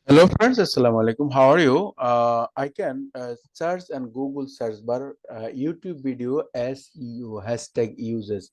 Hello friends, Assalamu alaikum. How are you? I can search and Google search bar YouTube video SEO hashtag uses.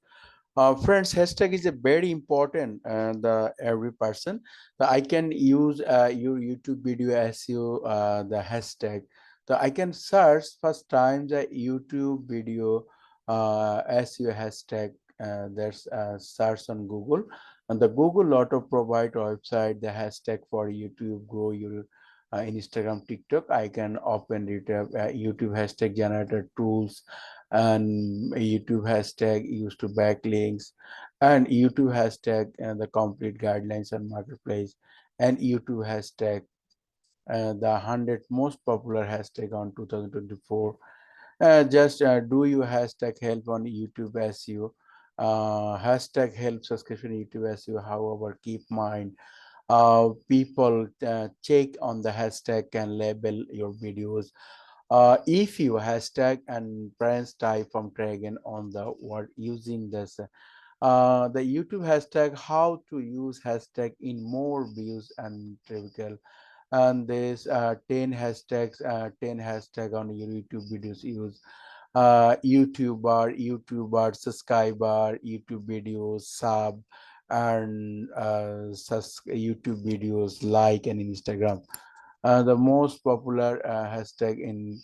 Friends, hashtag is a very important the every person. I can use your YouTube video SEO the hashtag. I can search first time the YouTube video SEO hashtag. There's search on Google, and the Google lot of provide website the hashtag for YouTube grow your Instagram, TikTok. I can open it YouTube hashtag generator tools and YouTube hashtag used to backlinks and YouTube hashtag and the complete guidelines on marketplace and YouTube hashtag the 100 most popular hashtag on 2024. Just do you hashtag help on YouTube SEO. Hashtag help subscription YouTube SEO. However, keep mind people check on the hashtag can label your videos. If you hashtag and brands type from dragon on the word using this the YouTube hashtag how to use hashtag in more views and trivial and there's 10 hashtags 10 hashtag on your YouTube videos use YouTuber, subscriber, YouTube videos, sub, and YouTube videos like and Instagram. The most popular hashtag in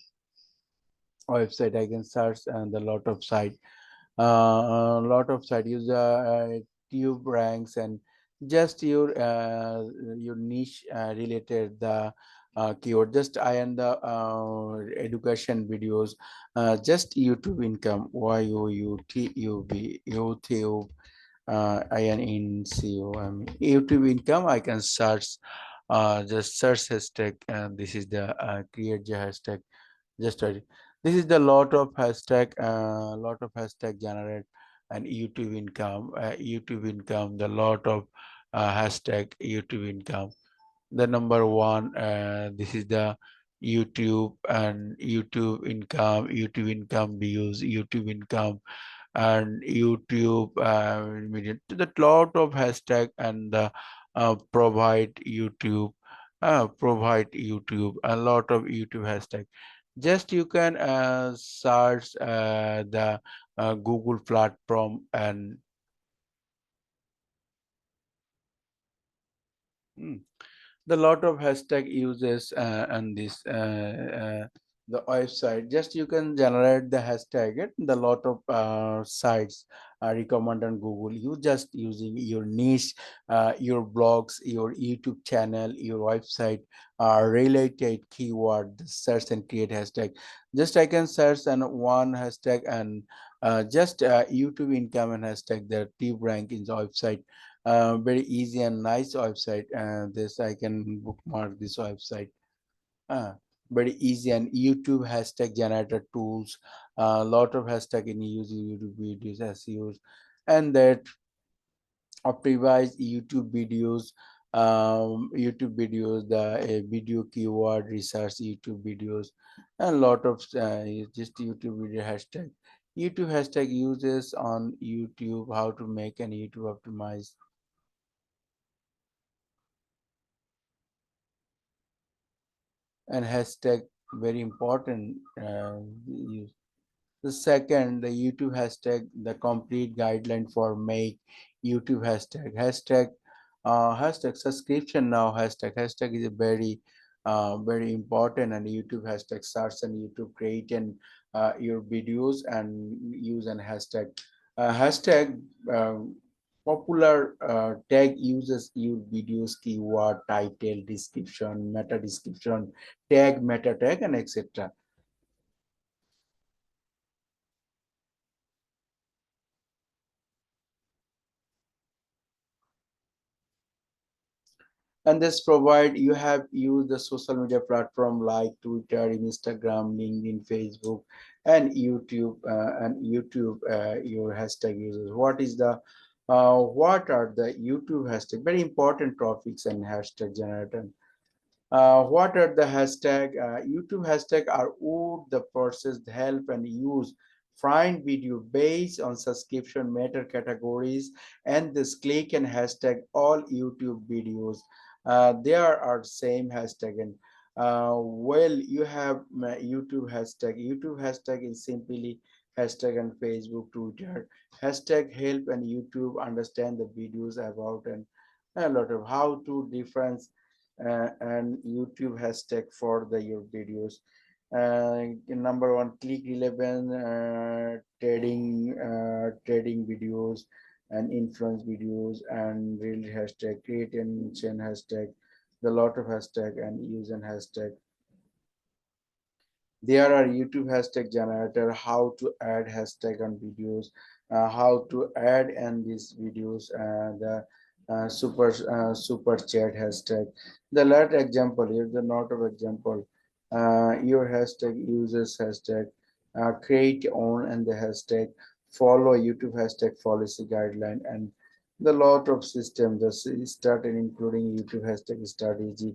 website I can search and a lot of site use tube ranks and just your niche related the keyword just I and the education videos just YouTube income YouTube YouTube income I can search just search hashtag and this is the create the hashtag just right. This is the lot of hashtag generate and YouTube income, the lot of hashtag YouTube income. The number one, this is the YouTube income views, YouTube income, and YouTube media. The lot of hashtag and provide YouTube, a lot of YouTube hashtag. Just you can search the Google platform and mm, the lot of hashtag uses and this the website just you can generate the hashtag it the lot of sites recommend on Google you just using your niche your blogs your YouTube channel your website related keyword search and create hashtag just I can search and one hashtag and just YouTube income and hashtag the tip rank in the website very easy and nice website. This I can bookmark this website. Uh, Very easy and YouTube hashtag generator tools. A lot of hashtag in use YouTube videos as used, and that optimize YouTube videos, the video keyword research YouTube videos, and a lot of just YouTube video hashtag. YouTube hashtag uses on YouTube how to make an YouTube optimize and hashtag very important use. The second, the YouTube hashtag, the complete guideline for make YouTube hashtag subscription now hashtag is a very important and YouTube hashtag search and YouTube create and your videos and use an hashtag hashtag popular tag uses your videos keyword title description meta description tag meta tag and etc. And this provide you have used the social media platform like Twitter, Instagram, LinkedIn, Facebook, and YouTube your hashtag users. What are the YouTube hashtag very important topics and hashtag generator. What are the hashtag YouTube hashtag are all the process help and use find video based on subscription meta categories and this click and hashtag all YouTube videos There are same hashtag. And well, you have YouTube hashtag. YouTube hashtag is simply hashtag on Facebook, Twitter. Hashtag help and YouTube understand the videos about and a lot of how to difference and YouTube hashtag for the your videos. Number one, click 11 trading videos and influence videos and real hashtag, create and chain hashtag, the lot of hashtag and use and hashtag. There are YouTube hashtag generator, how to add hashtag on videos, how to add in these videos, the super chat hashtag. The last example here, the not of example, your hashtag uses hashtag, create own and the hashtag, follow YouTube hashtag policy guideline and the lot of system that started including YouTube hashtag strategy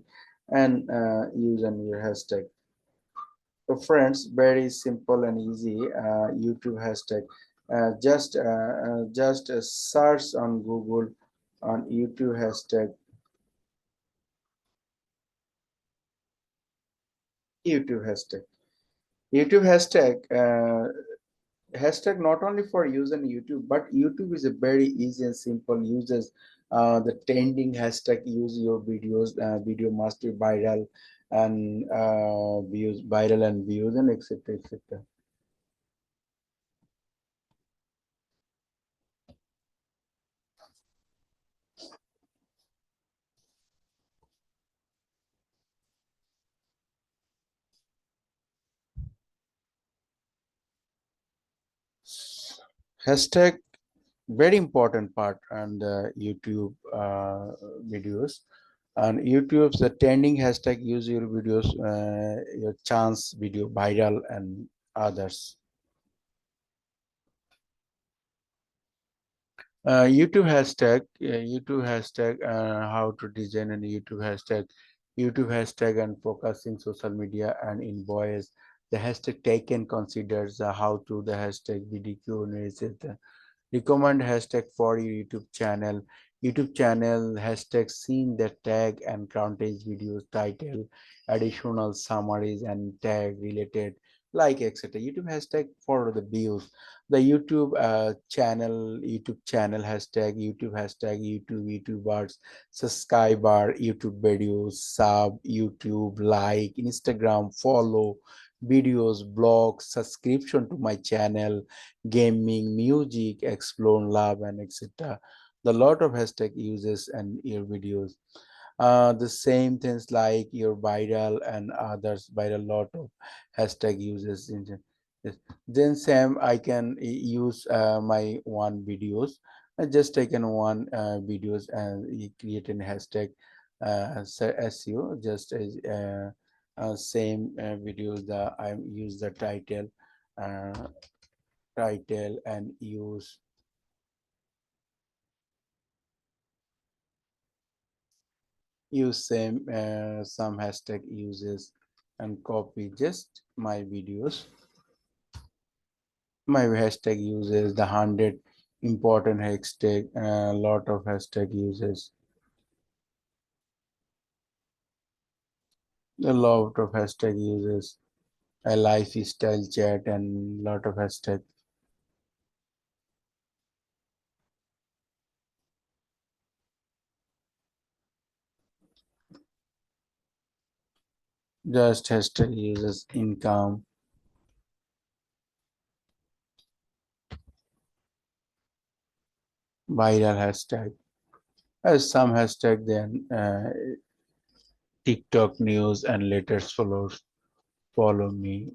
and use and your hashtag. So friends, very simple and easy YouTube hashtag. Just search on Google on YouTube hashtag. YouTube hashtag. YouTube hashtag. Hashtag not only for use on YouTube, but YouTube is a very easy and simple uses. The trending hashtag use your videos. Video must be viral and views and etc. etc. Hashtag very important part on the YouTube videos. On YouTube, the trending hashtag use your videos, your chance video viral and others. YouTube hashtag, how to design and YouTube hashtag and focusing social media and in voice. The hashtag taken considers how to the hashtag BDQ recommend hashtag for your YouTube channel hashtag seen the tag and content videos title, additional summaries and tag related like etc. YouTube hashtag for the views. The YouTube channel hashtag YouTubers, subscriber, YouTube videos, sub, YouTube, like, Instagram, follow, videos, blogs, subscription to my channel, gaming, music, explore, love, and etc. The lot of hashtag uses and your videos. The same things like your viral and others, viral lot of hashtag uses. Yes. Then Sam, I can use my one videos. I just taken one videos and create an hashtag SEO just as same videos that I use the uh, title and use same some hashtag uses and copy just my videos. My hashtag uses the 100 important hashtag, a lot of hashtag uses, a lot of hashtag uses, a lifestyle chat and lot of hashtag. Just hashtag uses income, viral hashtag. As some hashtag then TikTok news and latest follow me.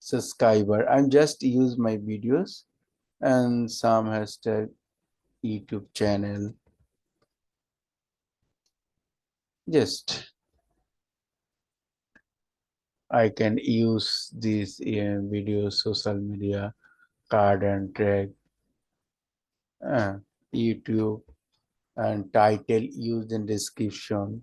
Subscriber. I'm just use my videos and some hashtag YouTube channel. Just I can use these videos, social media, card and track, uh, YouTube and title used in description.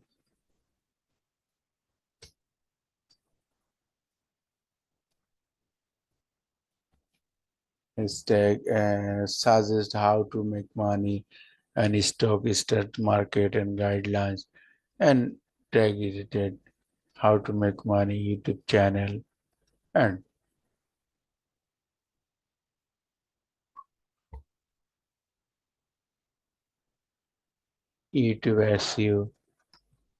Hashtag suggest how to make money and stock market and guidelines, and tag related how to make money YouTube channel and YouTube SEO.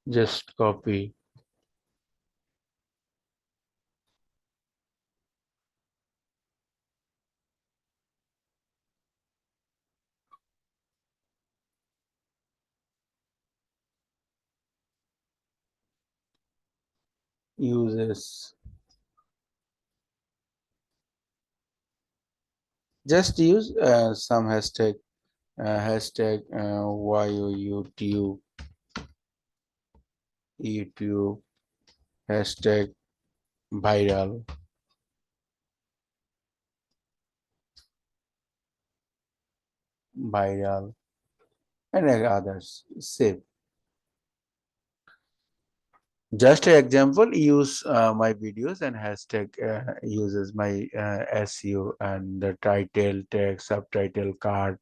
Just copy, uses. Just use some hashtag YOUTube, YouTube, hashtag viral, viral, and others. Save. Just an example, use my videos and hashtag uses my SEO and the title, text, subtitle, card,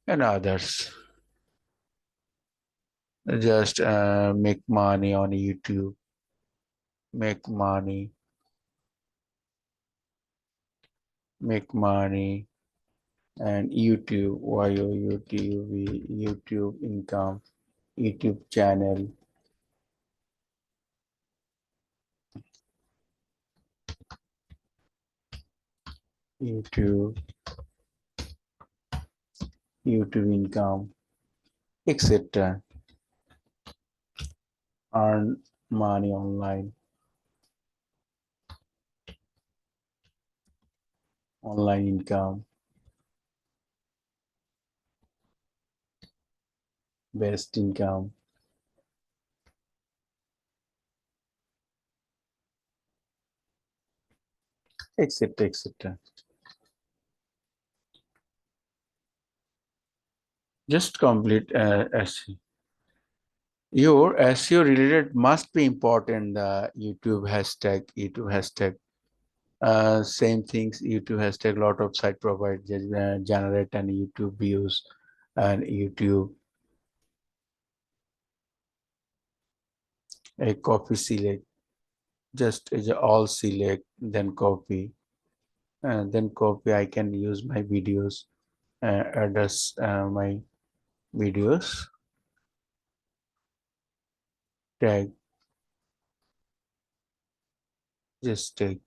and others. Just make money on YouTube, make money, make money, and YouTube, YouTube, YouTube income, YouTube channel, YouTube, YouTube income, etc. Earn money online, online income, best income, etc. etc. Just complete SEO. Your SEO related must be important. The YouTube hashtag. Same things. YouTube hashtag. Lot of site provide generate and YouTube views, and YouTube a copy select. Just as all select, then copy, and then copy. I can use my videos. Address my videos. Tag. Just take.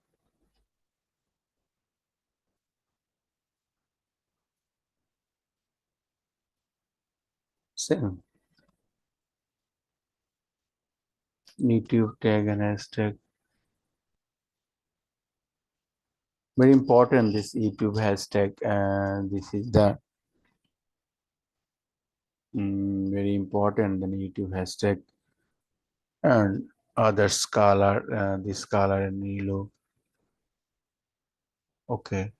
Same. YouTube tag and hashtag. Very important, this YouTube hashtag. This is the very important, the YouTube hashtag and other scholar, the scholar and Nilo. Okay,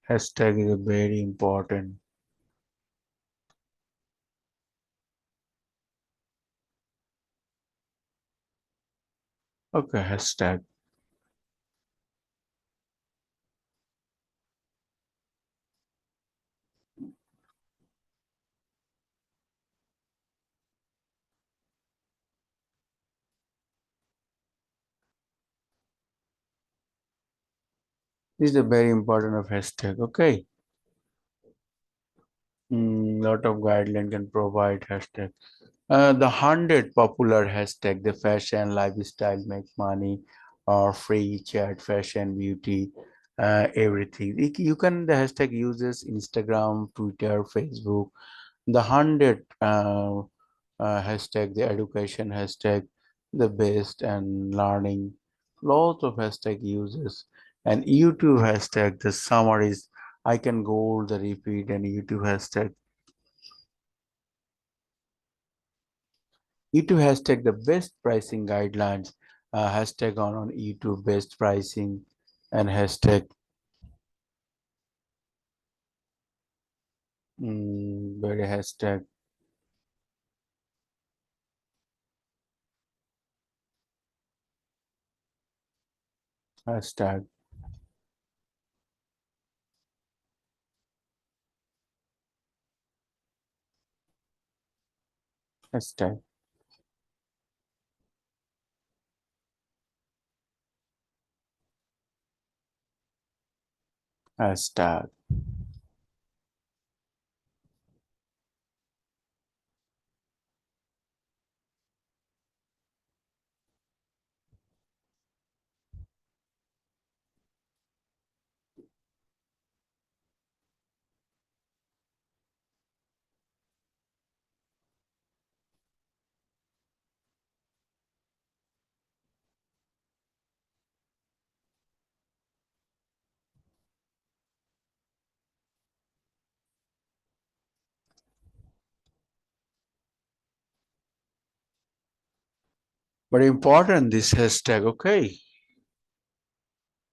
hashtag is very important. Okay, hashtag. This is the very important of hashtag. Okay, lot of guideline can provide hashtag. The 100 popular hashtag, the fashion, lifestyle, make money, or free chat, fashion, beauty, everything. You can, the hashtag uses Instagram, Twitter, Facebook. The 100 hashtag, the education hashtag, the best and learning. Lots of hashtag uses. And YouTube hashtag, the summaries. I can go the repeat and YouTube hashtag. YouTube hashtag the best pricing guidelines, hashtag on YouTube best pricing, and hashtag very hashtag. Hashtag. Hashtag. But important this hashtag, okay?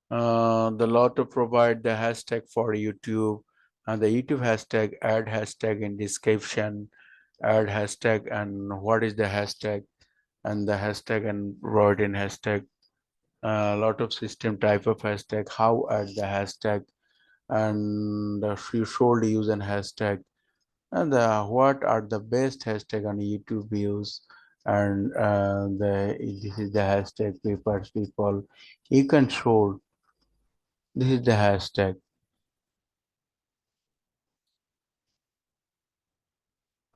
The law to provide the hashtag for YouTube and the YouTube hashtag, add hashtag in description, add hashtag and what is the hashtag and the hashtag and word in hashtag. A lot of system type of hashtag, how add the hashtag and you should use an hashtag and what are the best hashtag on YouTube views and this is the hashtag papers people you can show this is the hashtag